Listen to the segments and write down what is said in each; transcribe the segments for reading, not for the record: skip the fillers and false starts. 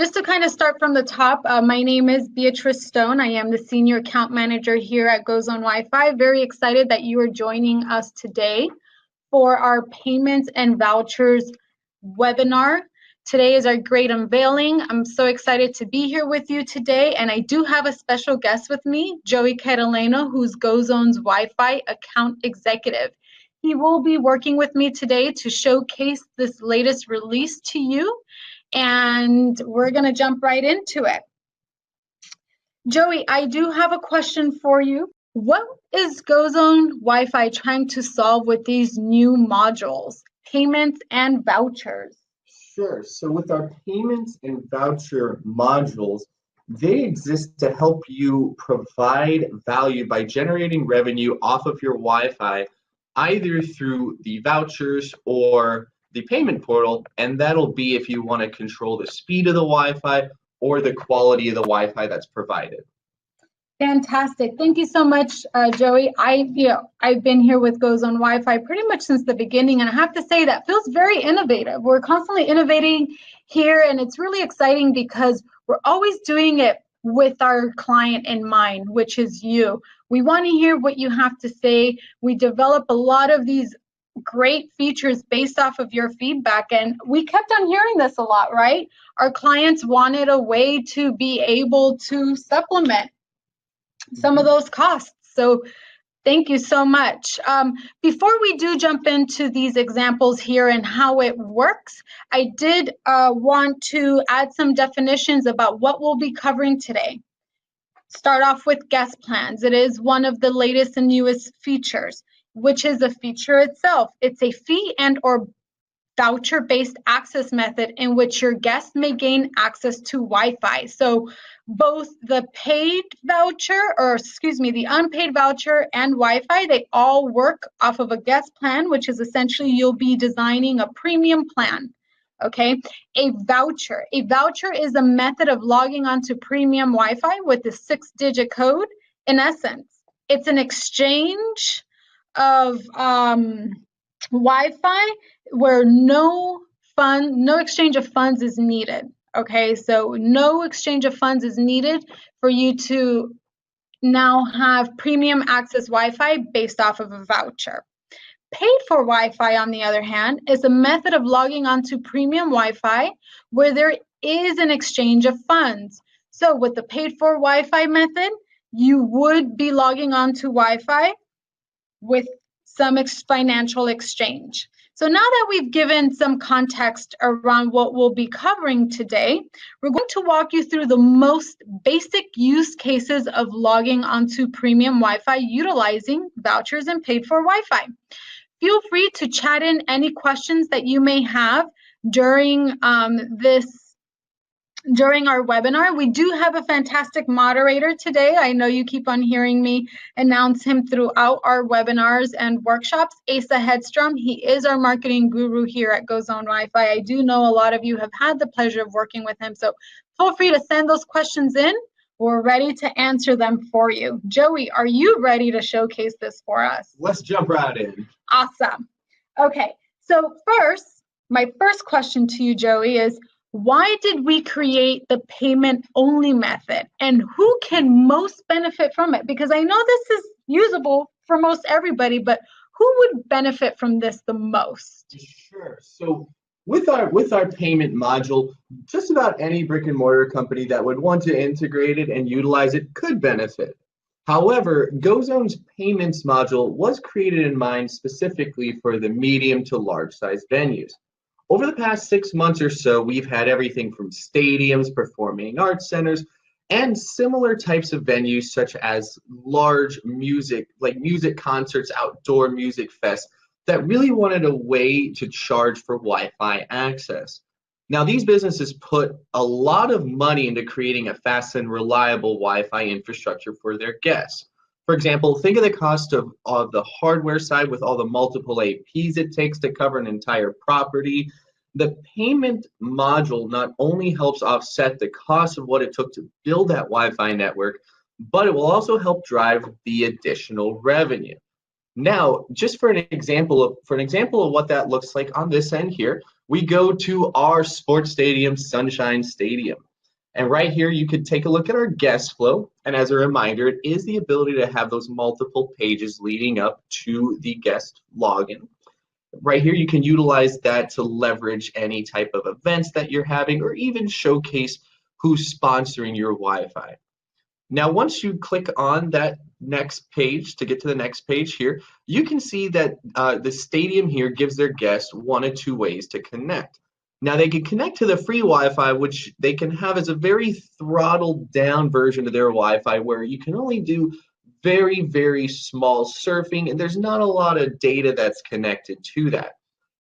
just to kind of start from the top, my name is Beatrice Stone. I am the Senior Account Manager here at GoZone WiFi. Very excited that you are joining us today for our Payments and Vouchers webinar. Today is our great unveiling. I'm so excited to be here with you today, and I do have a special guest with me, Joey Catalano, who's GoZone's Wi-Fi account executive. He will be working with me today to showcase this latest release to you, and we're going to jump right into it. Joey, I do have a question for you. What is GoZone Wi-Fi trying to solve with these new modules, payments and vouchers? Sure. So with our payments and voucher modules, they exist to help you provide value by generating revenue off of your Wi-Fi, either through the vouchers or the payment portal, and that'll be if you want to control the speed of the Wi-Fi or the quality of the Wi-Fi that's provided. Fantastic. Thank you so much, Joey. I've been here with GoZone Wi-Fi pretty much since the beginning, and I have to say that feels very innovative. We're constantly innovating here, and it's really exciting because we're always doing it with our client in mind, which is you. We want to hear what you have to say. We develop a lot of these great features based off of your feedback, and we kept on hearing this a lot, right? Our clients wanted a way to be able to supplement some of those costs. So thank you so much. Before we do jump into these examples here and how it works, I did want to add some definitions about what we'll be covering today. Start off with guest plans. It is one of the latest and newest features, which is a feature itself. It's a fee and or voucher-based access method in which your guests may gain access to Wi-Fi. So both the paid voucher, the unpaid voucher and Wi-Fi, they all work off of a guest plan, which is essentially you'll be designing a premium plan. Okay, a voucher is a method of logging onto premium Wi-Fi with a 6-digit code. In essence, it's an exchange of Wi-Fi where no exchange of funds is needed. Okay, so no exchange of funds is needed for you to now have premium access Wi-Fi based off of a voucher. Paid for Wi-Fi, on the other hand, is a method of logging onto premium Wi-Fi where there is an exchange of funds. So with the paid for Wi-Fi method, you would be logging onto Wi-Fi with some financial exchange. So now that we've given some context around what we'll be covering today, we're going to walk you through the most basic use cases of logging onto premium Wi-Fi utilizing vouchers and paid for Wi-Fi. Feel free to chat in any questions that you may have during during our webinar. We do have a fantastic moderator today. I know you keep on hearing me announce him throughout our webinars and workshops. Asa Hedstrom, he is our marketing guru here at GoZone Wi-Fi. I do know a lot of you have had the pleasure of working with him, so feel free to send those questions in. We're ready to answer them for you. Joey, are you ready to showcase this for us? Let's jump right in. Awesome. Okay, so my first question to you, Joey, is why did we create the payment only method and who can most benefit from it? Because I know this is usable for most everybody, but who would benefit from this the most? Sure. So with our payment module, just about any brick and mortar company that would want to integrate it and utilize it could benefit. However, GoZone's payments module was created in mind specifically for the medium to large size venues. Over the past 6 months or so, we've had everything from stadiums, performing arts centers, and similar types of venues such as large music concerts, outdoor music fests, that really wanted a way to charge for Wi-Fi access. Now, these businesses put a lot of money into creating a fast and reliable Wi-Fi infrastructure for their guests. For example, think of the cost of the hardware side with all the multiple APs it takes to cover an entire property. The payment module not only helps offset the cost of what it took to build that Wi-Fi network, but it will also help drive the additional revenue. Now, just for an example of what that looks like on this end here, we go to our sports stadium, Sunshine Stadium. And right here, you could take a look at our guest flow. And as a reminder, it is the ability to have those multiple pages leading up to the guest login. Right here, you can utilize that to leverage any type of events that you're having or even showcase who's sponsoring your Wi-Fi. Now, once you click on that next page to get to the next page here, you can see that the stadium here gives their guests one of two ways to connect. Now, they can connect to the free Wi-Fi, which they can have as a very throttled down version of their Wi-Fi where you can only do very, very small surfing, and there's not a lot of data that's connected to that.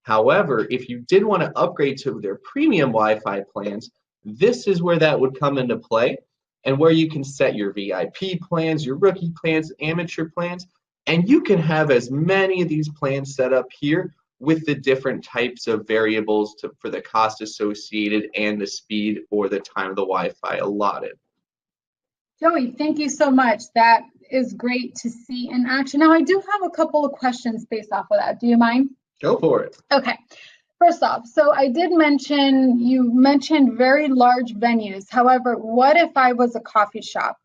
However, if you did want to upgrade to their premium Wi-Fi plans, this is where that would come into play and where you can set your VIP plans, your rookie plans, amateur plans, and you can have as many of these plans set up here with the different types of variables for the cost associated and the speed or the time of the Wi-Fi allotted. Joey, thank you so much. That is great to see in action. Now, I do have a couple of questions based off of that. Do you mind? Go for it. Okay. First off, so I did mention, you mentioned very large venues. However, what if I was a coffee shop?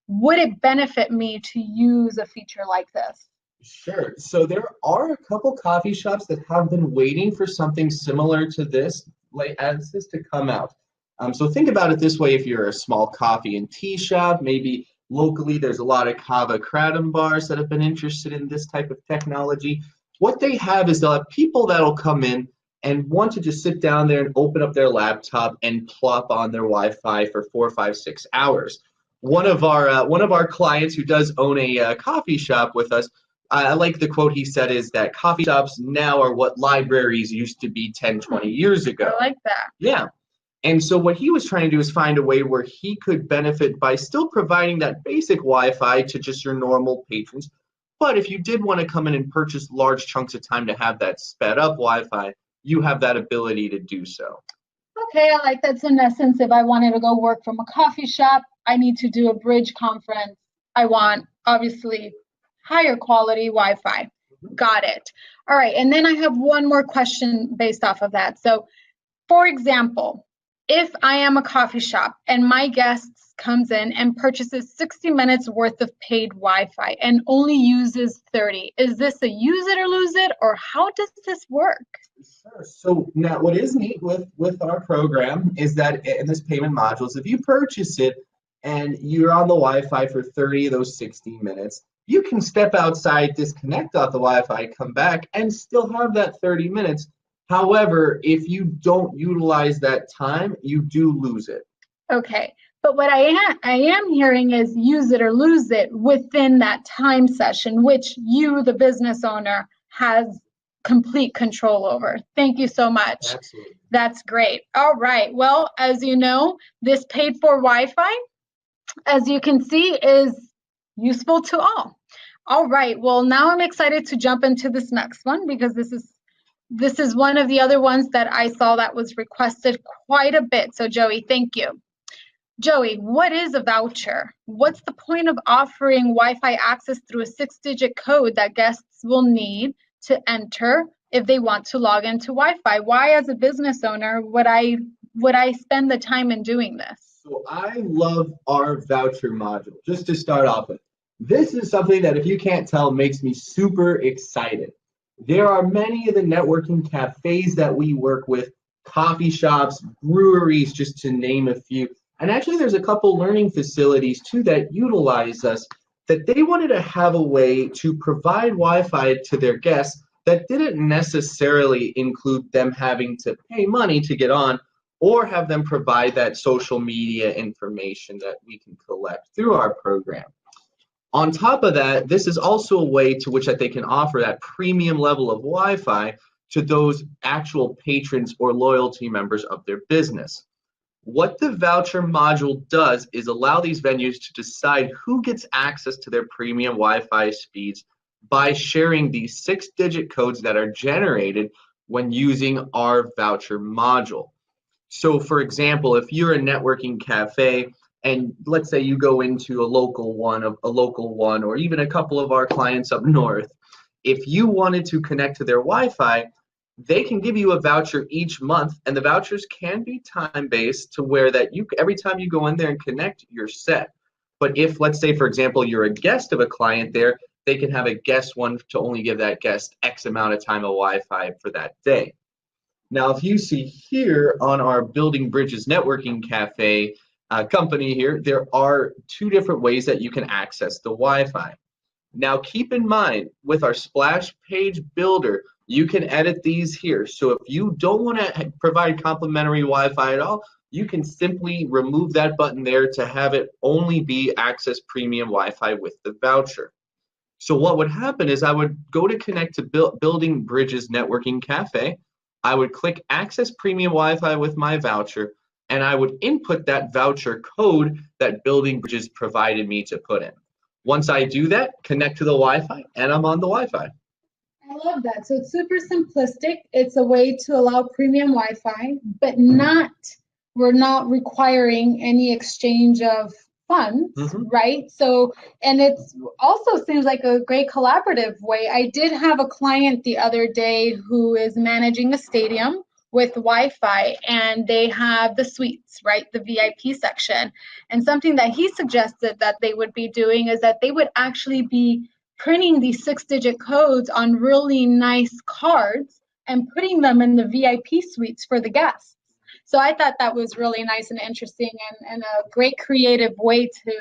Would it benefit me to use a feature like this? Sure. So there are a couple coffee shops that have been waiting for something similar to this, like as this to come out. So think about it this way: if you're a small coffee and tea shop, maybe locally there's a lot of kava kratom bars that have been interested in this type of technology. What they have is they'll have people that'll come in and want to just sit down there and open up their laptop and plop on their Wi-Fi for 4, 5, 6 hours. One of our clients who does own a coffee shop with us, I like the quote he said is that coffee shops now are what libraries used to be 10, 20 years ago. I like that. Yeah. And so what he was trying to do is find a way where he could benefit by still providing that basic Wi-Fi to just your normal patrons. But if you did want to come in and purchase large chunks of time to have that sped up Wi-Fi, you have that ability to do so. Okay, I like that. So in essence, if I wanted to go work from a coffee shop, I need to do a bridge conference. I want, obviously, higher quality Wi-Fi. Got it. All right, and then I have one more question based off of that. So, for example, if I am a coffee shop and my guests comes in and purchases 60 minutes worth of paid Wi-Fi and only uses 30, is this a use it or lose it, or how does this work? Sure. So now what is neat with our program is that in this payment modules, if you purchase it and you're on the Wi-Fi for 30 of those 60 minutes, you can step outside, disconnect off the Wi-Fi, come back, and still have that 30 minutes. However, if you don't utilize that time, you do lose it. Okay, but what I am hearing is use it or lose it within that time session, which you, the business owner, has complete control over. Thank you so much. Absolutely. That's great. All right. Well, as you know, this paid for Wi-Fi, as you can see, is useful to all. All right. Well, now I'm excited to jump into this next one because this is one of the other ones that I saw that was requested quite a bit. So Joey, thank you. Joey, what is a voucher? What's the point of offering Wi-Fi access through a 6-digit code that guests will need to enter if they want to log into Wi-Fi? Why, as a business owner, would I spend the time in doing this? So I love our voucher module. Just to start off with, this is something that, if you can't tell, makes me super excited. There are many of the networking cafes that we work with, coffee shops, breweries, just to name a few. And actually, there's a couple learning facilities too that utilize us, that they wanted to have a way to provide Wi-Fi to their guests that didn't necessarily include them having to pay money to get on, or have them provide that social media information that we can collect through our program. On top of that, this is also a way to which that they can offer that premium level of Wi-Fi to those actual patrons or loyalty members of their business. What the voucher module does is allow these venues to decide who gets access to their premium Wi-Fi speeds by sharing these 6-digit codes that are generated when using our voucher module. So for example, if you're a networking cafe and let's say you go into a local one, or even a couple of our clients up north, if you wanted to connect to their Wi-Fi, they can give you a voucher each month, and the vouchers can be time-based to where that you every time you go in there and connect, you're set. But if, let's say, for example, you're a guest of a client there, they can have a guest one to only give that guest X amount of time of Wi-Fi for that day. Now, if you see here on our Building Bridges Networking Cafe company here, there are two different ways that you can access the Wi-Fi. Now, keep in mind, with our splash page builder, you can edit these here. So if you don't want to provide complimentary Wi-Fi at all, you can simply remove that button there to have it only be access premium Wi-Fi with the voucher. So what would happen is I would go to connect to Building Bridges Networking Cafe. I would click access premium Wi-Fi with my voucher, and I would input that voucher code that Building Bridges provided me to put in. Once I do that, connect to the Wi-Fi, and I'm on the Wi-Fi. I love that. So it's super simplistic. It's a way to allow premium Wi-Fi, but we're not requiring any exchange of funds, right? So, and it's also seems like a great collaborative way. I did have a client the other day who is managing a stadium with Wi-Fi, and they have the suites, right? The VIP section. And something that he suggested that they would be doing is that they would actually be printing these 6-digit codes on really nice cards and putting them in the VIP suites for the guests. So I thought that was really nice and interesting, and a great creative way to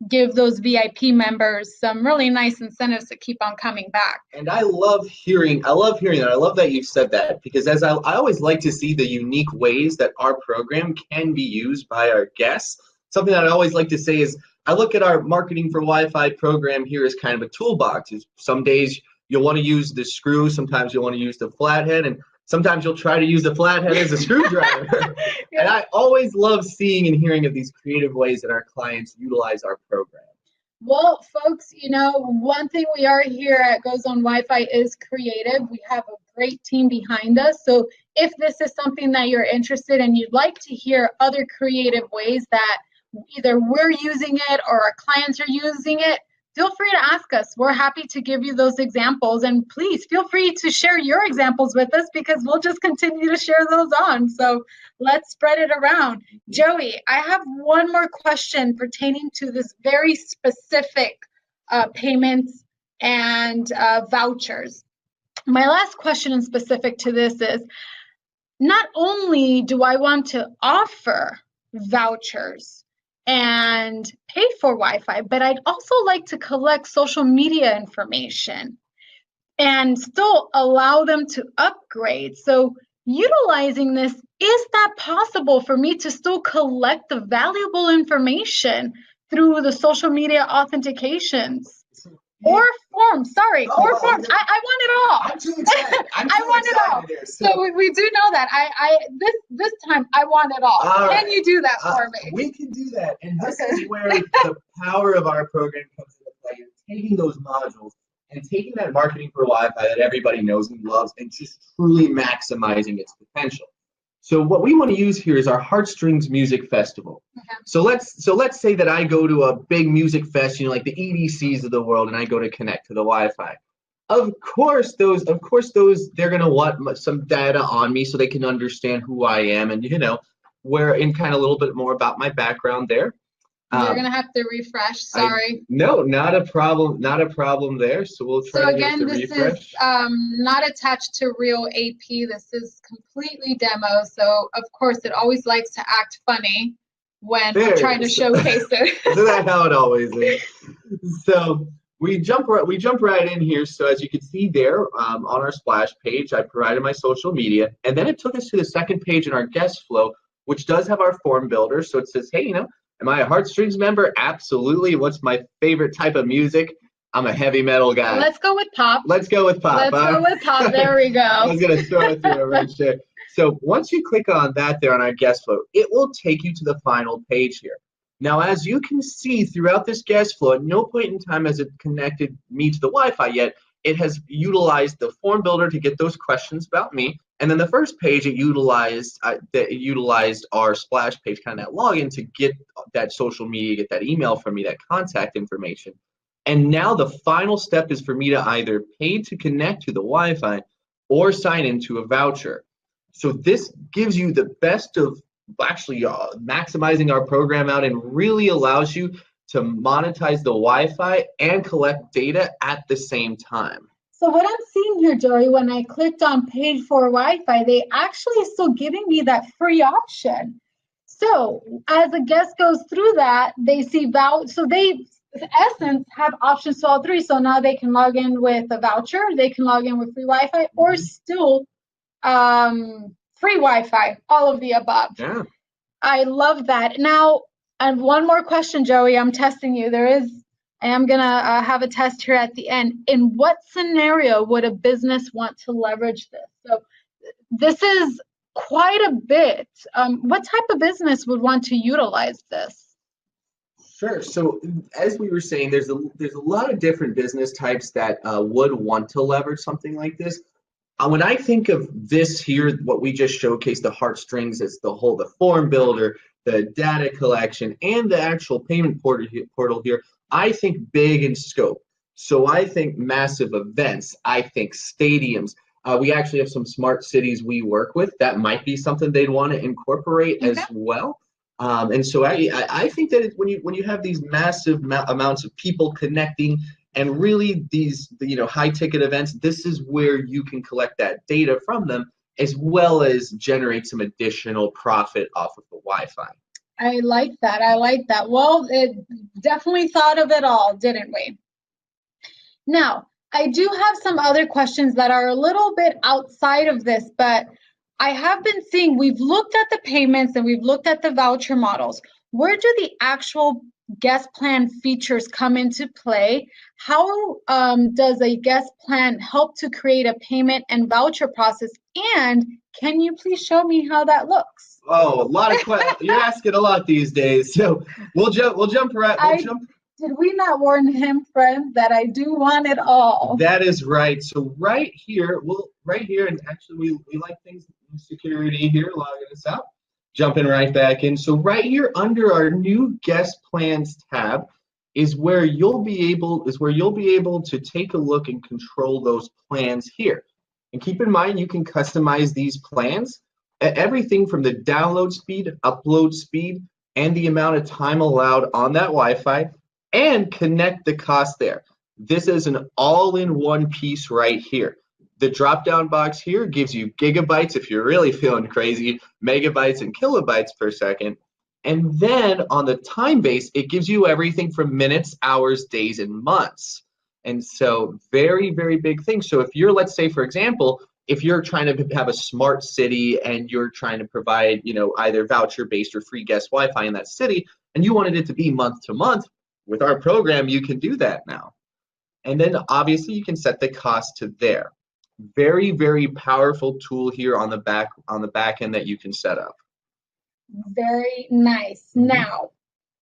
give those VIP members some really nice incentives to keep on coming back. And I love hearing that. I love that you said that, because as I always like to see the unique ways that our program can be used by our guests. Something that I always like to say is I look at our marketing for Wi-Fi program here as kind of a toolbox. Some days you'll want to use the screw, sometimes you'll want to use the flathead, and sometimes you'll try to use the flathead as a screwdriver. Yeah. And I always love seeing and hearing of these creative ways that our clients utilize our program. Well, folks, one thing we are here at GoZone WiFi is creative. We have a great team behind us. So if this is something that you're interested in, you'd like to hear other creative ways that either we're using it or our clients are using it, feel free to ask us. We're happy to give you those examples, and please feel free to share your examples with us, because we'll just continue to share those on. So let's spread it around. Joey, I have one more question pertaining to this very specific payments and vouchers. My last question in specific to this is, not only do I want to offer vouchers and pay for Wi-Fi, but I'd also like to collect social media information and still allow them to upgrade. So utilizing this, is that possible for me to still collect the valuable information through the social media authentications? Or forms, sorry, or forms. I want it all. I'm too excited. I want it all. There, so we do know that. This time I want it all. Can you do that for me? We can do that, and this is where the power of our program comes into play. Taking those modules and taking that marketing for Wi-Fi that everybody knows and loves, and just truly maximizing its potential. So what we want to use here is our Heartstrings Music Festival. Okay. So let's say that I go to a big music fest, like the EDCs of the world, and I go to connect to the Wi-Fi. Of course those they're gonna want some data on me so they can understand who I am, and where in kind of a little bit more about my background there. You're gonna have to refresh. Sorry. No, not a problem. Not a problem there. So we'll try to get the refresh. So again, this is not attached to real AP. This is completely demo. So of course, it always likes to act funny when we're trying to showcase it. Isn't that how it always is? So we jump right in here. So as you can see there on our splash page, I provided my social media, and then it took us to the second page in our guest flow, which does have our form builder. So it says, hey, am I a Heartstrings member? Absolutely. What's my favorite type of music? I'm a heavy metal guy. Let's go with pop. Let's go with pop. Go with pop. There we go. I was going to throw it through a wrench there. So once you click on that there on our guest flow, it will take you to the final page here. Now, as you can see throughout this guest flow, at no point in time has it connected me to the Wi-Fi yet. It has utilized the form builder to get those questions about me. And then the first page, it utilized our splash page, kind of that login, to get that social media, get that email from me, that contact information. And now the final step is for me to either pay to connect to the Wi-Fi, or sign into a voucher. So this gives you the best of actually maximizing our program out and really allows you to monetize the Wi-Fi and collect data at the same time. So what I'm seeing here, Joey, when I clicked on paid for Wi-Fi, they actually still giving me that free option. So as a guest goes through that, they see so they, in essence, have options to all three. So now they can log in with a voucher, they can log in with free Wi-Fi, or still free Wi-Fi, all of the above. Yeah. I love that. Now, and one more question, Joey, I'm testing you. I am going to have a test here at the end. In what scenario would a business want to leverage this? So this is quite a bit. What type of business would want to utilize this? Sure. So as we were saying, there's a lot of different business types that would want to leverage something like this. When I think of this here, what we just showcased, the heartstrings, it's the form builder, the data collection, and the actual payment portal here. I think big in scope. So I think massive events. I think stadiums. We actually have some smart cities we work with that might be something they'd want to incorporate as well. And so I think that when you have these massive amounts of people connecting and really these high ticket events, this is where you can collect that data from them as well as generate some additional profit off of the Wi-Fi. I like that. I like that. Well, it definitely thought of it all, didn't we? Now, I do have some other questions that are a little bit outside of this, but I have been seeing, we've looked at the payments and we've looked at the voucher models. Where do the actual guest plan features come into play? How does a guest plan help to create a payment and voucher process? And can you please show me how that looks? Oh, a lot of questions. You're asking a lot these days. So we'll jump right. Did we not warn him, friends, that I do want it all? That is right. So right here, and actually we like things in security here, logging us out, jumping right back in. So right here under our new guest plans tab is where you'll be able to take a look and control those plans here. And keep in mind, you can customize these plans. Everything from the download speed, upload speed, and the amount of time allowed on that Wi-Fi, and connect the cost there. This is an all-in-one piece right here. The drop-down box here gives you gigabytes if you're really feeling crazy, megabytes and kilobytes per second. And then on the time base, it gives you everything from minutes, hours, days, and months. And so very, very big thing. So if you're, let's say, for example, if you're trying to have a smart city and you're trying to provide, either voucher-based or free guest Wi-Fi in that city, and you wanted it to be month to month, with our program, you can do that now. And then obviously you can set the cost to there. Very, very powerful tool here on the back end that you can set up. Very nice. Now,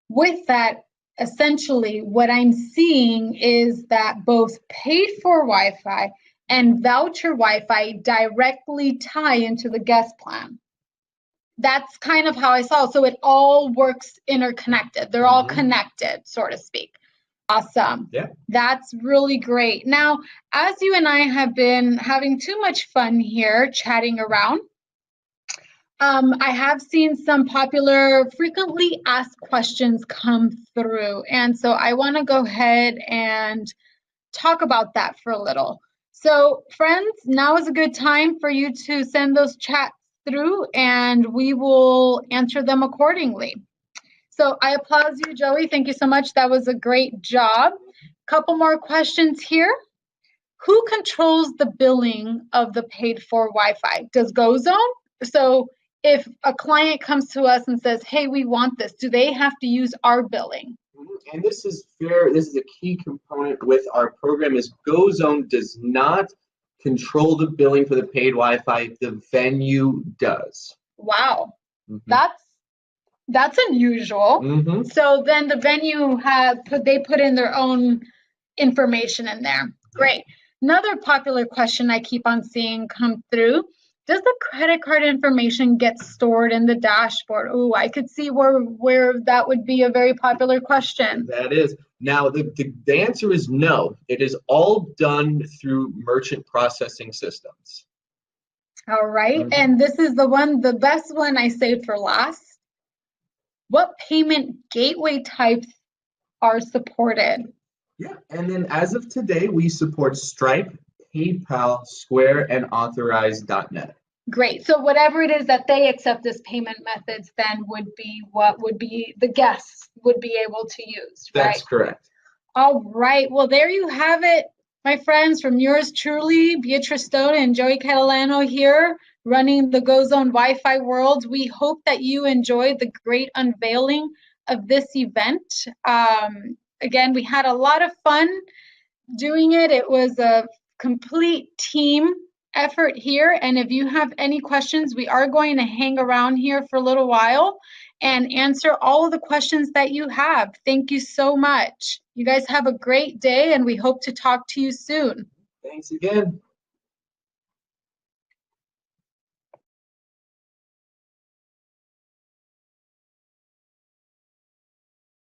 with that, essentially what I'm seeing is that both paid for Wi-Fi and voucher Wi-Fi directly tie into the guest plan. That's kind of how I saw it. So it all works interconnected. They're all connected, so to speak. Awesome. Yeah. That's really great. Now, as you and I have been having too much fun here chatting around, I have seen some popular frequently asked questions come through. And so I want to go ahead and talk about that for a little. So friends, now is a good time for you to send those chats through and we will answer them accordingly. So I applaud you, Joey. Thank you so much. That was a great job. Couple more questions here. Who controls the billing of the paid for Wi-Fi? Does GoZone? So if a client comes to us and says, hey, we want this, do they have to use our billing? And this is fair. This is a key component with our program is GoZone does not control the billing for the paid Wi-Fi. The venue does. Wow, that's unusual. So then the venue they put in their own information in there. Great. Another popular question I keep on seeing come through. Does the credit card information get stored in the dashboard? Oh, I could see where that would be a very popular question. That is. Now, the answer is no. It is all done through merchant processing systems. All right, and this is the best one I saved for last. What payment gateway types are supported? Yeah, and then as of today, we support Stripe, PayPal, Square, and Authorize.net. Great. So whatever it is that they accept as payment methods then would be what would be the guests would be able to use, right? That's correct. All right. Well, there you have it, my friends, from yours truly, Beatrice Stone and Joey Catalano here, running the GoZone Wi-Fi world. We hope that you enjoyed the great unveiling of this event. Again, we had a lot of fun doing it. It was a complete team effort here. And if you have any questions, we are going to hang around here for a little while and answer all of the questions that you have. Thank you so much. You guys have a great day, and we hope to talk to you soon. Thanks again.